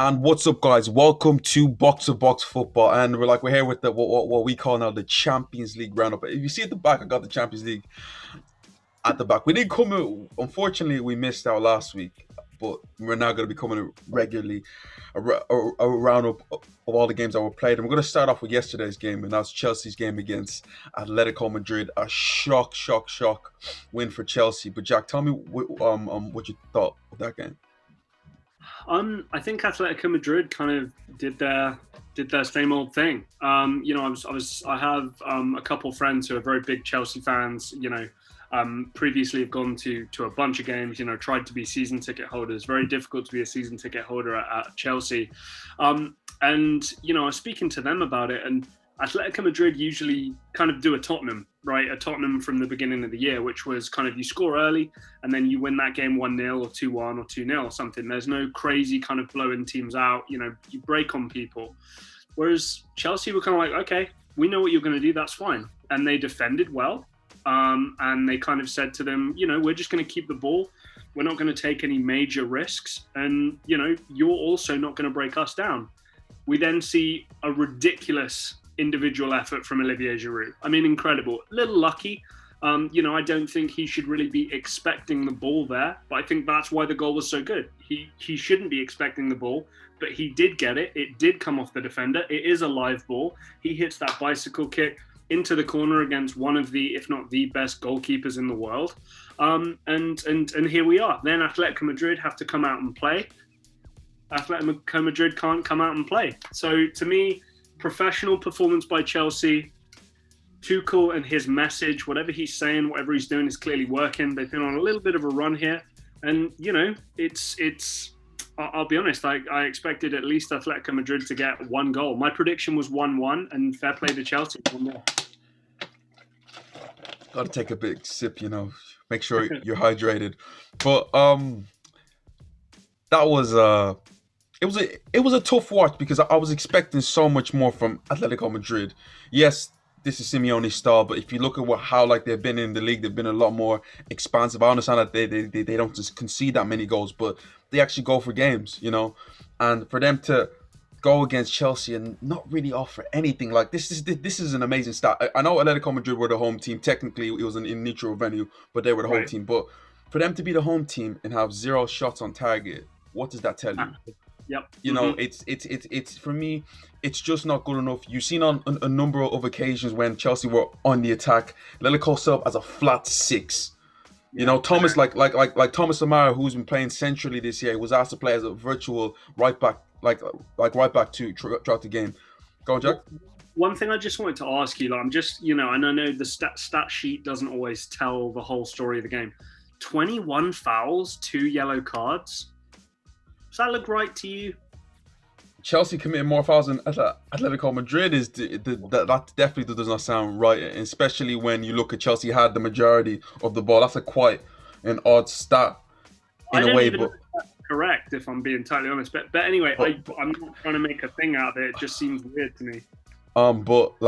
And what's up, guys? Welcome to Box Football, and we're here with the what we call now the Champions League roundup. If you see at the back, I got the Champions League at the back. We didn't come out. Unfortunately, we missed out last week, but we're now going to be coming regularly a roundup of all the games that were played. And we're going to start off with yesterday's game, and that's Chelsea's game against Atletico Madrid. A shock win for Chelsea. But Jack, tell me what you thought of that game. I think Atletico Madrid kind of did their same old thing. I have a couple friends who are very big Chelsea fans. Previously have gone to a bunch of games. Tried to be season ticket holders. Very difficult to be a season ticket holder at Chelsea. I was speaking to them about it, and Atletico Madrid usually kind of do a Tottenham, right? A Tottenham from the beginning of the year, which was kind of you score early and then you win that game 1-0 or 2-1 or 2-0 or something. There's no crazy kind of blowing teams out. You break on people. Whereas Chelsea were kind of like, okay, we know what you're going to do. That's fine. And they defended well. And they kind of said to them, we're just going to keep the ball. We're not going to take any major risks. And, you're also not going to break us down. We then see a ridiculous individual effort from Olivier Giroud. I mean, incredible. A little lucky. I don't think he should really be expecting the ball there, but I think that's why the goal was so good. He shouldn't be expecting the ball, but he did get it. It did come off the defender. It is a live ball. He hits that bicycle kick into the corner against one of the, if not the best goalkeepers in the world. And here we are. Then Atletico Madrid have to come out and play. Atletico Madrid can't come out and play. So to me, professional performance by Chelsea. Tuchel and his message, whatever he's saying, whatever he's doing is clearly working. They've been on a little bit of a run here. And, I'll be honest, I expected at least Atletico Madrid to get one goal. My prediction was 1-1, and fair play to Chelsea. Got to take a big sip, make sure you're hydrated. But that was it was a tough watch because I was expecting so much more from Atletico Madrid. Yes, this is Simeone's style, but if you look at how they've been in the league, they've been a lot more expansive. I understand that they don't just concede that many goals, but they actually go for games, and for them to go against Chelsea and not really offer anything like this is an amazing stat. I know Atletico Madrid were the home team. Technically, it was in neutral venue, but they were the home team. But for them to be the home team and have 0 shots on target, what does that tell you? Yep. It's for me, it's just not good enough. You've seen on a number of occasions when Chelsea were on the attack, Atletico set up as a flat 6. Thomas like Thomas Lamar, who's been playing centrally this year, was asked to play as a virtual right back, like right back throughout the game. Go on, Jack. One thing I just wanted to ask you, I'm just, and I know the stat sheet doesn't always tell the whole story of the game. 21 fouls, 2 yellow cards. Does that look right to you? Chelsea committing more fouls than Atletico Madrid that definitely does not sound right, especially when you look at Chelsea had the majority of the ball. That's quite an odd stat in a way, but correct if I'm being totally honest. But anyway, I'm not trying to make a thing out of it. It just seems weird to me. But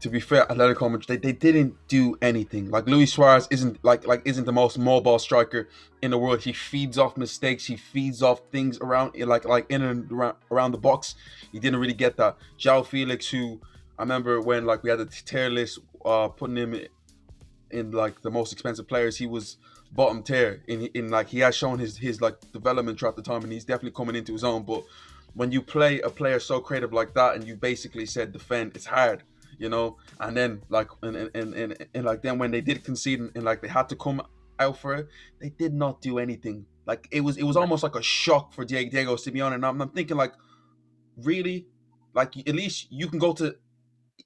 to be fair, Atletico Madrid they didn't do anything. Like Luis Suarez isn't isn't the most mobile striker in the world. He feeds off mistakes. He feeds off things around like in and around the box. He didn't really get that. João Felix, who I remember when we had the tier list, putting him in the most expensive players, he was bottom tier. In he has shown his development throughout the time, and he's definitely coming into his own. But when you play a player so creative like that, and you basically said defend, it's hard. And then then when they did concede and they had to come out for it, they did not do anything. It was almost like a shock for Diego Simeone, and I'm thinking really, at least you can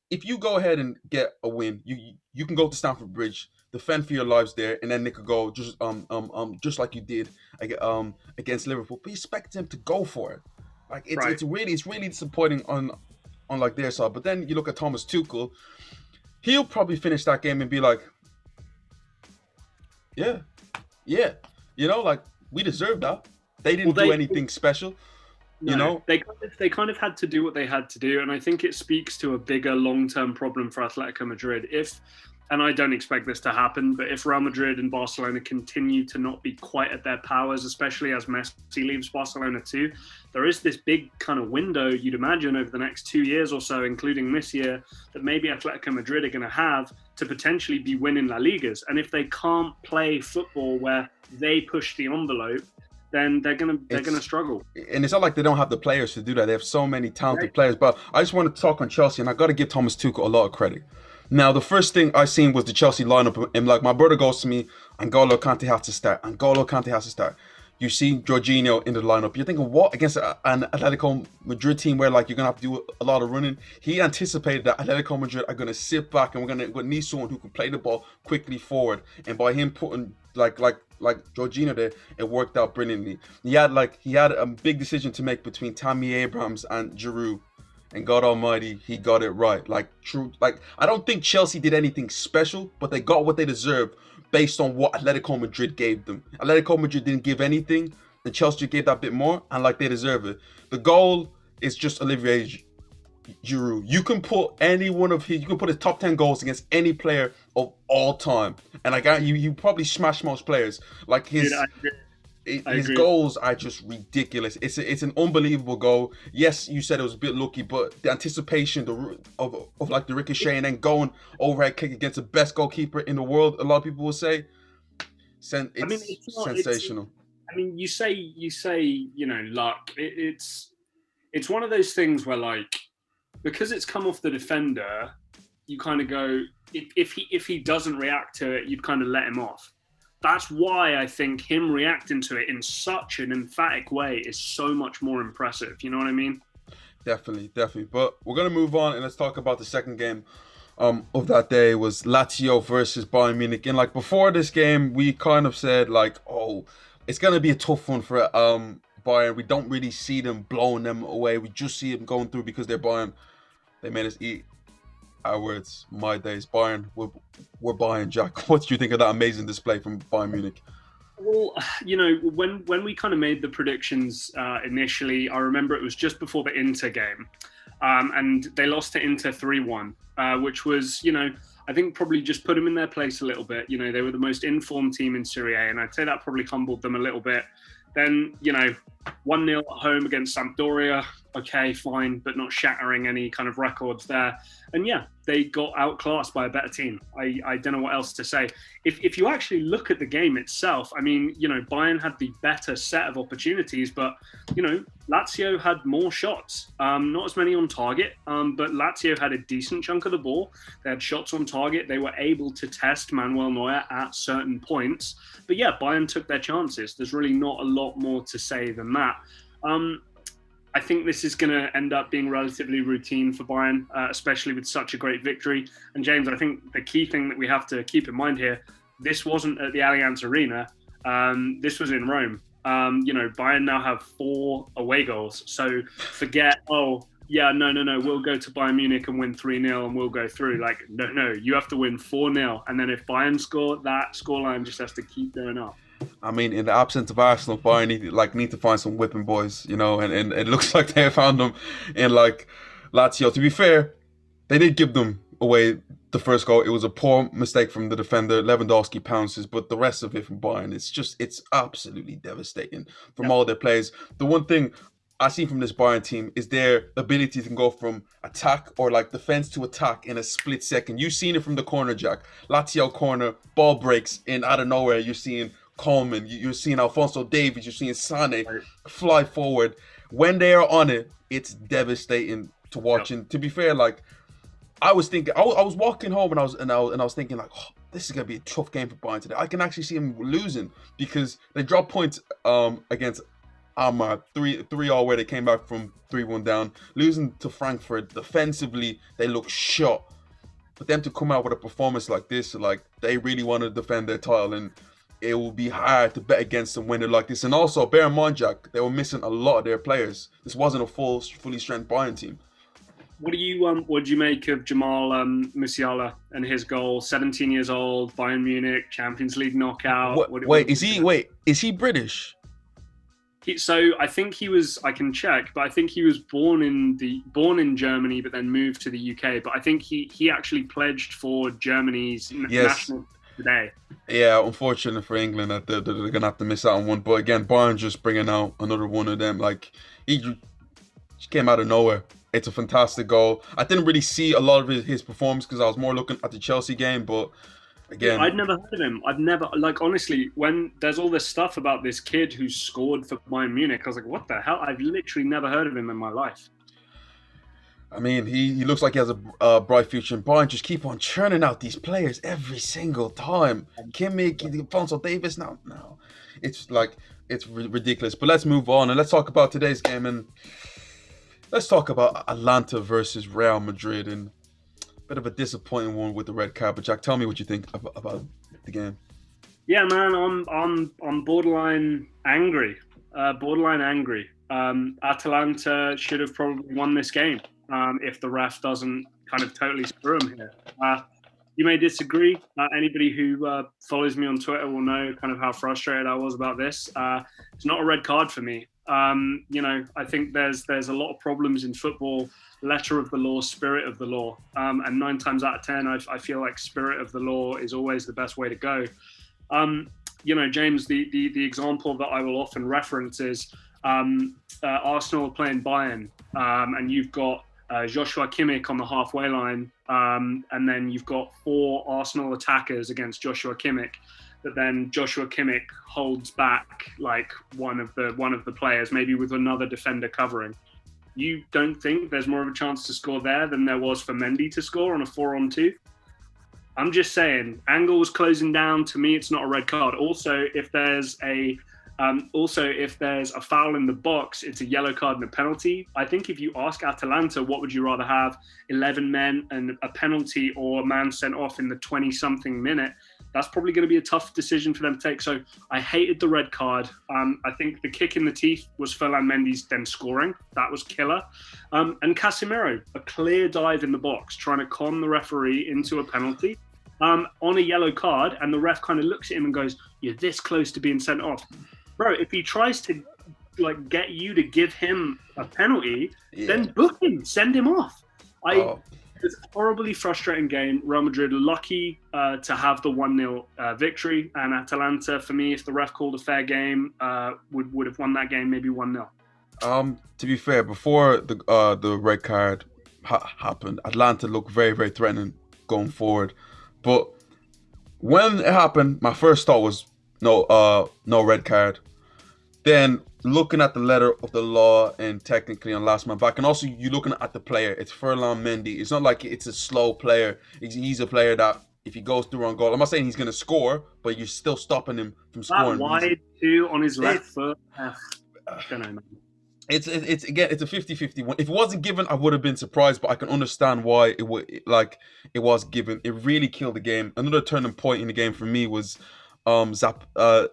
if you go ahead and get a win, you can go to Stamford Bridge, defend for your lives there, and then they could go just like you did against Liverpool. But you expect them to go for it. It's really disappointing on their side. But then you look at Thomas Tuchel, he'll probably finish that game and be like, yeah, we deserve that. They didn't do anything special. They kind of had to do what they had to do, and I think it speaks to a bigger long-term problem for Atletico Madrid. If and I don't expect this to happen, but if Real Madrid and Barcelona continue to not be quite at their powers, especially as Messi leaves Barcelona too, there is this big kind of window, you'd imagine, over the next 2 years or so, including this year, that maybe Atletico Madrid are going to have to potentially be winning La Ligas. And if they can't play football where they push the envelope, then they're gonna struggle. And it's not like they don't have the players to do that. They have so many talented Right. players. But I just want to talk on Chelsea, and I got to give Thomas Tuchel a lot of credit. Now, the first thing I seen was the Chelsea lineup, and like my brother goes to me, N'Golo Kante has to start. N'Golo Kante has to start. You see Jorginho in the lineup. You're thinking, what, against an Atletico Madrid team where like you're gonna have to do a lot of running? He anticipated that Atletico Madrid are gonna sit back and we're gonna need someone who can play the ball quickly forward. And by him putting like Jorginho there, it worked out brilliantly. He had a big decision to make between Tammy Abrams and Giroud. And God Almighty, he got it right. I don't think Chelsea did anything special, but they got what they deserved based on what Atletico Madrid gave them. Atletico Madrid didn't give anything, and Chelsea gave that bit more, and like they deserve it. The goal is just Olivier Giroud. You can put you can put his top 10 goals against any player of all time, and I got you probably smash most players. Like his. Dude, I His agree. goals are just ridiculous. It's an unbelievable goal. Yes, you said it was a bit lucky, but the anticipation of like the ricochet and then going overhead kick against the best goalkeeper in the world, a lot of people will say, I mean, it's it's not. sensational. I mean, you say, luck. It's one of those things where like because it's come off the defender, you kind of go if he doesn't react to it, you'd kind of let him off. That's why I think him reacting to it in such an emphatic way is so much more impressive. You know what I mean? Definitely, definitely. But we're gonna move on and let's talk about the second game of that day was Lazio versus Bayern Munich. And like before this game, we kind of said like, oh, it's gonna be a tough one for Bayern. We don't really see them blowing them away. We just see them going through because they're Bayern. They made us eat our words. My days, Bayern. We're Bayern, Jack. What do you think of that amazing display from Bayern Munich? Well, when we kind of made the predictions initially, I remember it was just before the Inter game, and they lost to Inter 3-1, which was, I think probably just put them in their place a little bit. They were the most informed team in Serie A, and I'd say that probably humbled them a little bit. Then, 1-0 at home against Sampdoria. Okay, fine, but not shattering any kind of records there. And yeah, they got outclassed by a better team. I don't know what else to say. If you actually look at the game itself, I mean, Bayern had the better set of opportunities, but, Lazio had more shots. Not as many on target, but Lazio had a decent chunk of the ball. They had shots on target. They were able to test Manuel Neuer at certain points. But yeah, Bayern took their chances. There's really not a lot more to say than that. I think this is going to end up being relatively routine for Bayern, especially with such a great victory. And James, I think the key thing that we have to keep in mind here, this wasn't at the Allianz Arena. This was in Rome. Bayern now have 4 away goals. So forget, no, we'll go to Bayern Munich and win 3-0 and we'll go through. Like, no, you have to win 4-0. And then if Bayern score, that scoreline just has to keep going up. I mean, in the absence of Arsenal, Bayern need to find some whipping boys, and it looks like they found them in like Lazio. To be fair, they did give them away the first goal. It was a poor mistake from the defender. Lewandowski pounces, but the rest of it from Bayern, it's absolutely devastating from all their players. The one thing I see from this Bayern team is their ability to go from attack or like defense to attack in a split second. You've seen it from the corner, Jack. Lazio corner, ball breaks in out of nowhere. You're seeing Coleman, you're seeing Alphonso Davies, you're seeing Sane fly forward. When they are on it, it's devastating to watch. And to be fair, like I was thinking, I was walking home and I was thinking like, oh, this is gonna be a tough game for Bayern today. I can actually see them losing because they dropped points against Almar 3-3 where they came back from 3-1 down, losing to Frankfurt. Defensively, they look shot. But them to come out with a performance like this, like they really want to defend their title, and it will be hard to bet against them when they're like this. And also, bear in mind, Jack, they were missing a lot of their players. This wasn't a fully strength Bayern team. What do you make of Jamal Musiala and his goal? 17 years old, Bayern Munich, Champions League knockout. Is he British? So I think he was. I can check, but I think he was born in Germany, but then moved to the UK. But I think he actually pledged for Germany's Yes. national today. Yeah, unfortunate for England that they're gonna have to miss out on one. But again, Bayern just bringing out another one of them. Like he came out of nowhere. It's a fantastic goal. I didn't really see a lot of his performance because I was more looking at the Chelsea game. But I'd again, never heard of him. I've never, like, honestly, when there's all this stuff about this kid who scored for Bayern Munich, I was like, what the hell? I've literally never heard of him in my life. I mean, he looks like he has a bright future. And Bayern just keep on churning out these players every single time. Kimmich, Alfonso Davis. Now, it's like it's ridiculous. But let's move on and let's talk about today's game and let's talk about Atlanta versus Real Madrid and a bit of a disappointing one with the red card. But Jack, tell me what you think about the game. Yeah, man, I'm borderline angry. Borderline angry. Atalanta should have probably won this game if the ref doesn't kind of totally screw them here. You may disagree. Anybody who follows me on Twitter will know kind of how frustrated I was about this. It's not a red card for me. I think there's a lot of problems in football. Letter of the law, spirit of the law, and 9 times out of 10, I feel like spirit of the law is always the best way to go. James, the example that I will often reference is Arsenal playing Bayern, and you've got Joshua Kimmich on the halfway line, and then you've got 4 Arsenal attackers against Joshua Kimmich. But then Joshua Kimmich holds back like one of the players, maybe with another defender covering. You don't think there's more of a chance to score there than there was for Mendy to score on a 4-on-2? I'm just saying, angle was closing down. To me, it's not a red card. Also, if there's a foul in the box, it's a yellow card and a penalty. I think if you ask Atalanta, what would you rather have, 11 men and a penalty or a man sent off in the 20-something minute, that's probably going to be a tough decision for them to take. So I hated the red card. I think the kick in the teeth was Ferland Mendy's then scoring. That was killer. And Casemiro, a clear dive in the box, trying to con the referee into a penalty on a yellow card. And the ref kind of looks at him and goes, you're this close to being sent off. Bro, if he tries to get you to give him a penalty, then book him, send him off. It's a horribly frustrating game. Real Madrid lucky to have the 1-0 victory, and Atalanta, for me, if the ref called a fair game, would have won that game maybe 1-0. To be fair, before the red card happened, Atlanta looked very, very threatening going forward. But when it happened, my first thought was no red card. Then looking at the letter of the law and technically on last man back, and also you looking at the player, it's Ferland Mendy. It's not like it's a slow player. He's a player that if he goes through on goal, I'm not saying he's going to score, but you're still stopping him from scoring. That wide too on his left foot. I don't know, man. It's again, it's a 50-50 one. If it wasn't given, I would have been surprised, but I can understand why it was given. It really killed the game. Another turning point in the game for me was Zapata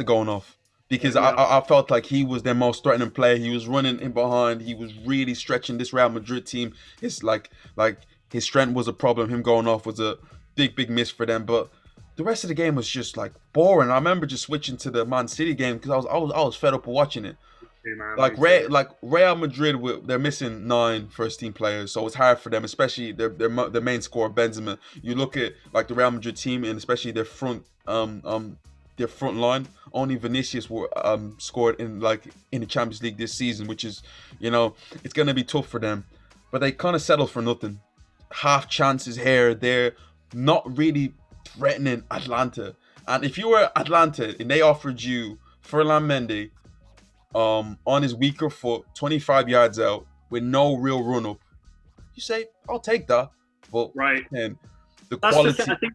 going off. Because I felt like he was their most threatening player. He was running in behind. He was really stretching this Real Madrid team. It's like his strength was a problem. Him going off was a big miss for them. But the rest of the game was just like boring. I remember just switching to the Man City game because I was fed up with watching it. Real Madrid, they're missing 9 first team players, so it's hard for them, especially their main scorer Benzema. You look at like the Real Madrid team and especially their front line. Only Vinicius were scored in the Champions League this season, which is, it's gonna be tough for them. But they kind of settled for nothing. Half chances here, they're not really threatening Atlanta. And if you were Atlanta and they offered you Ferland Mendy on his weaker foot, 25 yards out with no real run up, you say, I'll take that. But right, and that's quality. The thing.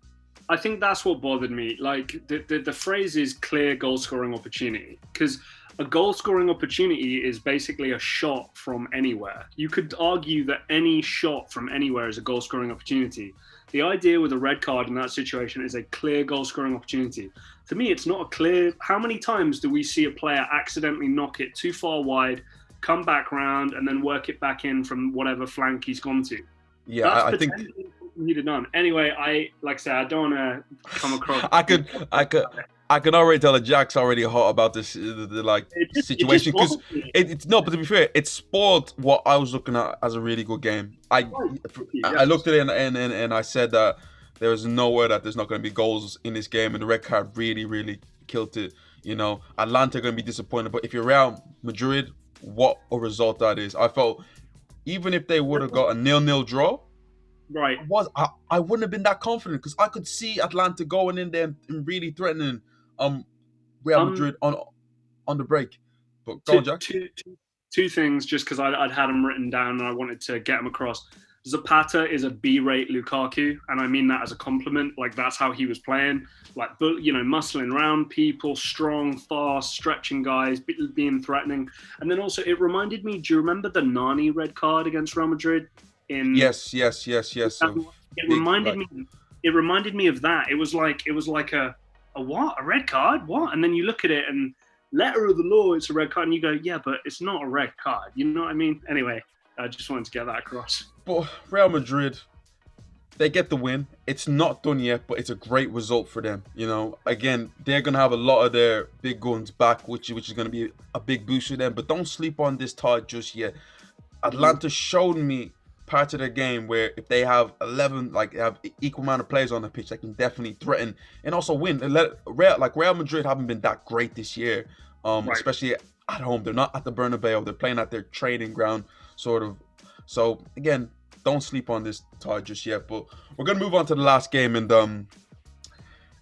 I think that's what bothered me. Like the phrase is clear goal scoring opportunity, because a goal scoring opportunity is basically a shot from anywhere. You could argue that any shot from anywhere is a goal scoring opportunity. The idea with a red card in that situation is a clear goal scoring opportunity. To me, it's not a clear. How many times do we see a player accidentally knock it too far wide, come back round, and then work it back in from whatever flank he's gone to? Yeah, I think needed none. Anyway, I don't want to come across. I could I can already tell that Jack's already hot about this like It just situation because bothers me. it's no. But to be fair, it spoiled what I was looking at as a really good game. Right. Thank you. I looked Yes. at it and I said that there was nowhere that there's not going to be goals in this game, and the red card really killed it. Atlanta going to be disappointed, but if you're Real Madrid, what a result that is! I felt even if they would have got a 0-0 draw, Right. I wouldn't have been that confident because I could see Atlanta going in there and really threatening um Real Um. Madrid on the break. But go two, on, Jack. two, two, two things just because I'd had them written down and I wanted to get them across. Zapata is a B-rate Lukaku, and I mean that as a compliment. Like that's how he was playing, like muscling around people, strong, fast, stretching guys, being threatening. And then also, it reminded me. Do you remember the Nani red card against Real Madrid in Yes. it Big reminded like me. It reminded me of that. It was like a what? A red card? What? And then you look at it and letter of the law, it's a red card, and you go, yeah, but it's not a red card. You know what I mean? Anyway, I just wanted to get that across. but Real Madrid, they get the win. It's not done yet, but it's a great result for them. Again, they're gonna have a lot of their big guns back, which is gonna be a big boost for them. But don't sleep on this tie just yet. Mhm. Atlanta showed me parts of their game where if they have 11, like they have equal amount of players on the pitch, they can definitely threaten and also win. And Real Madrid haven't been that great this year, Right. especially at home. They're not at the Bernabeu. They're playing at their training ground, sort of. So again, don't sleep on this tie just yet. But we're gonna move on to the last game, and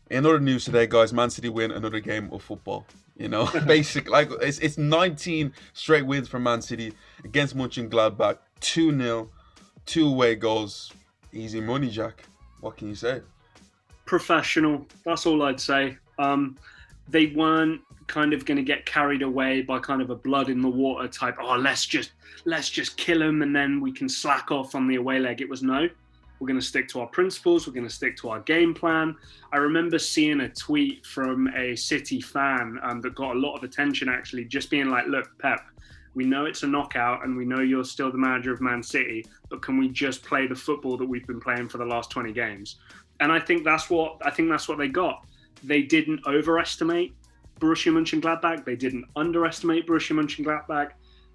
in other news today, guys, Man City win another game of football. Basic like it's 19 straight wins for Man City against Mönchengladbach, 2-0, two away goals, easy money, Jack. What can you say? Professional. That's all I'd say. They weren't kind of going to get carried away by kind of a blood in the water type. Oh, let's just kill them and then we can slack off on the away leg. It was no. We're going to stick to our principles. We're going to stick to our game plan. I remember seeing a tweet from a City fan that got a lot of attention, actually, just being like, look, Pep, we know it's a knockout and we know you're still the manager of Man City, but can we just play the football that we've been playing for the last 20 games? And I think that's what they got. They didn't overestimate Borussia Mönchengladbach. They didn't underestimate Borussia Mönchengladbach.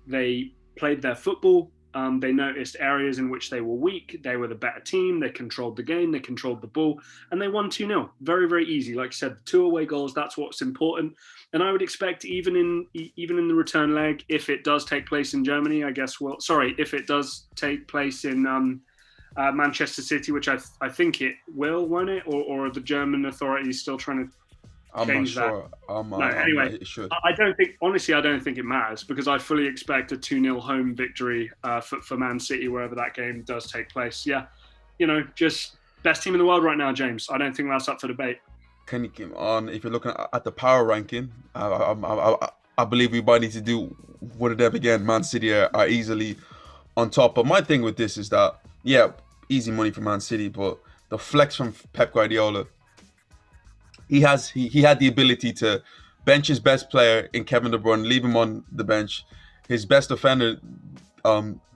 They played their football. They noticed areas in which they were weak. They were the better team. They controlled the game. They controlled the ball, and they won 2-0. Very, very easy. Like I said, two away goals. That's what's important. And I would expect even in the return leg, if it does take place in Germany, I guess. Well, sorry, if it does take place in Manchester City, which I think it will, won't it? Or are the German authorities still trying to I'm not change that? sure. No, anyway, It should. I don't think, honestly, I don't think it matters because I fully expect a 2-0 home victory for Man City, wherever that game does take place. Yeah, just best team in the world right now, James. I don't think that's up for debate. Can you keep on? If you're looking at the power ranking, I believe we might need to do one of them again. Man City are easily on top. But my thing with this is that, yeah, easy money for Man City, but the flex from Pep Guardiola, he had the ability to bench his best player in Kevin De Bruyne, leave him on the bench. His best defender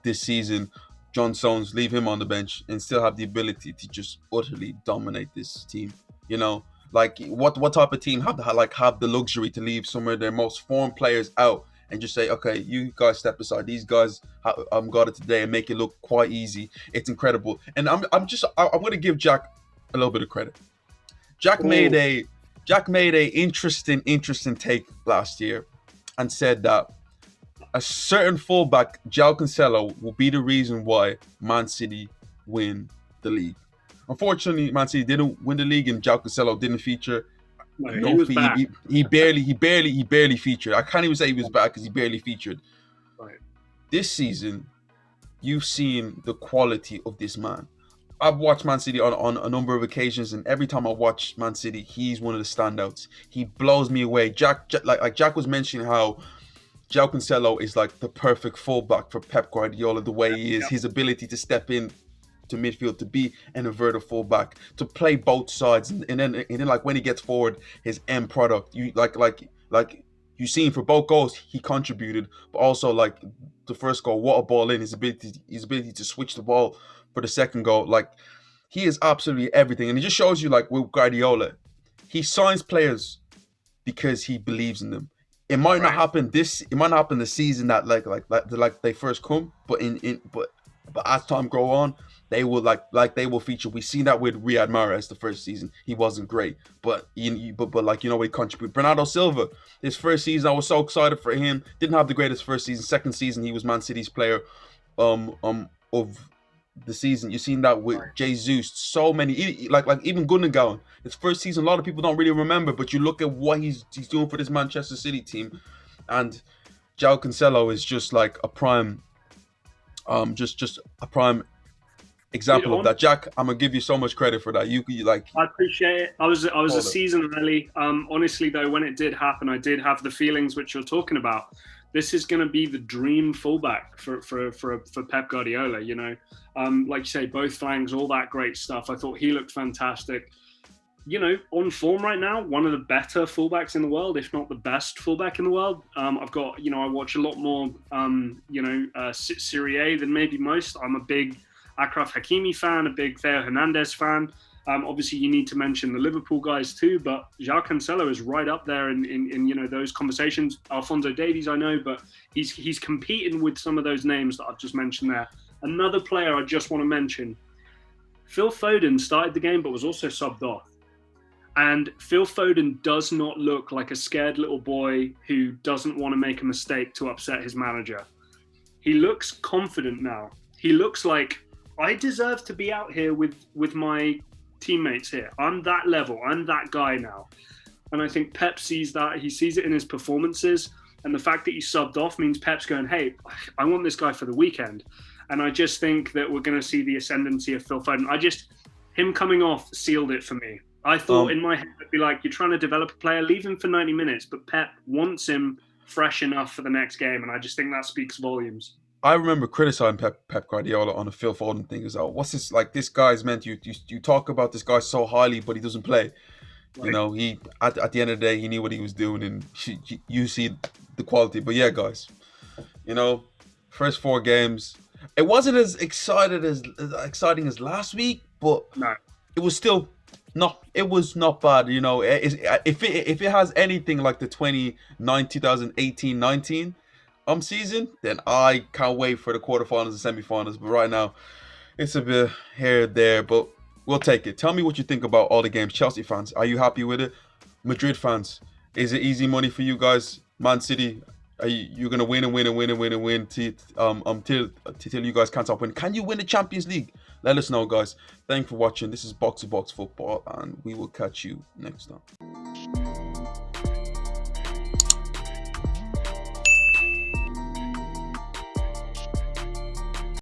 this season, John Stones, leave him on the bench and still have the ability to just utterly dominate this team. You know, like what type of team have the luxury to leave some of their most formed players out and just say, okay, you guys step aside. These guys got it today and make it look quite easy. It's incredible, and I'm going to give Jack a little bit of credit. Jack made Oh, a Jack made a interesting take last year and said that a certain fullback, João Cancelo, will be the reason why Man City win the league. Unfortunately, Man City didn't win the league, and João Cancelo didn't feature. no, he No was fee. back. He barely featured. I can't even say he was bad because he barely featured. Right. This season, you've seen the quality of this man. I've watched Man City on a number of occasions, and every time I watch Man City, he's one of the standouts. He blows me away. Like Jack was mentioning how João Cancelo is like the perfect fullback for Pep Guardiola. The way he is, Yeah. his ability to step in to midfield, to be an inverted fullback, to play both sides, and then like when he gets forward, his end product. You like you seen for both goals he contributed, but also like the first goal, what a ball in, his ability to switch the ball for the second goal, like he is absolutely everything, and it just shows you like with Guardiola, he signs players because he believes in them. It might not Right. happen this. It might not happen the season that like they first come, but but as time go on, they will they will feature. We seen that with Riyad Mahrez the first season. He wasn't great, but but like he contributed. Bernardo Silva, his first season, I was so excited for him. Didn't have the greatest first season. Second season, he was Man City's player of the season. You've seen that with Right. Jesus. So many, like even Gundogan. His first season, a lot of people don't really remember, but you look at what he's doing for this Manchester City team, and João Cancelo is just like a prime, just a prime Dude, example of that. Jack, I'm gonna give you so much credit for that. You like I appreciate it. I was a hold it. season early. Honestly though, when it did happen, I did have the feelings which you're talking about. This is going to be the dream fullback for Pep Guardiola. Like you say, both flanks, all that great stuff. I thought he looked fantastic. On form right now, one of the better fullbacks in the world, if not the best fullback in the world. I've got, I watch a lot more, Serie A than maybe most. I'm a big Achraf Hakimi fan, a big Theo Hernandez fan. Obviously, you need to mention the Liverpool guys too, but João Cancelo is right up there in those conversations. Alphonso Davies, I know, but he's competing with some of those names that I've just mentioned there. Another player I just want to mention, Phil Foden started the game but was also subbed off. And Phil Foden does not look like a scared little boy who doesn't want to make a mistake to upset his manager. He looks confident now. He looks like, I deserve to be out here with my teammates here. I'm that level. I'm that guy now. And I think Pep sees that. He sees it in his performances. And the fact that he subbed off means Pep's going, hey, I want this guy for the weekend. And I just think that we're going to see the ascendancy of Phil Foden. Him coming off sealed it for me. I thought in my head, it'd be like, you're trying to develop a player, leave him for 90 minutes. But Pep wants him fresh enough for the next game. And I just think that speaks volumes. I remember criticizing Pep Guardiola on the Phil Foden thing. Is what's this like? This guy's meant you talk about this guy so highly, but he doesn't play. Right. He at the end of the day, he knew what he was doing, and you see the quality. But yeah, guys, first 4 games, it wasn't as exciting as last week, but No. it was still it was not bad. If it has anything like the 2018-19 season, then I can't wait for the quarterfinals and semifinals. But right now, it's a bit here there, but we'll take it. Tell me what you think about all the games. Chelsea fans, are you happy with it? Madrid fans, is it easy money for you guys? Man City, are you gonna win and win and win and win and win till you guys can't stop winning? Can you win the Champions League? Let us know, guys. Thanks for watching. This is Box to Box Football, and we will catch you next time.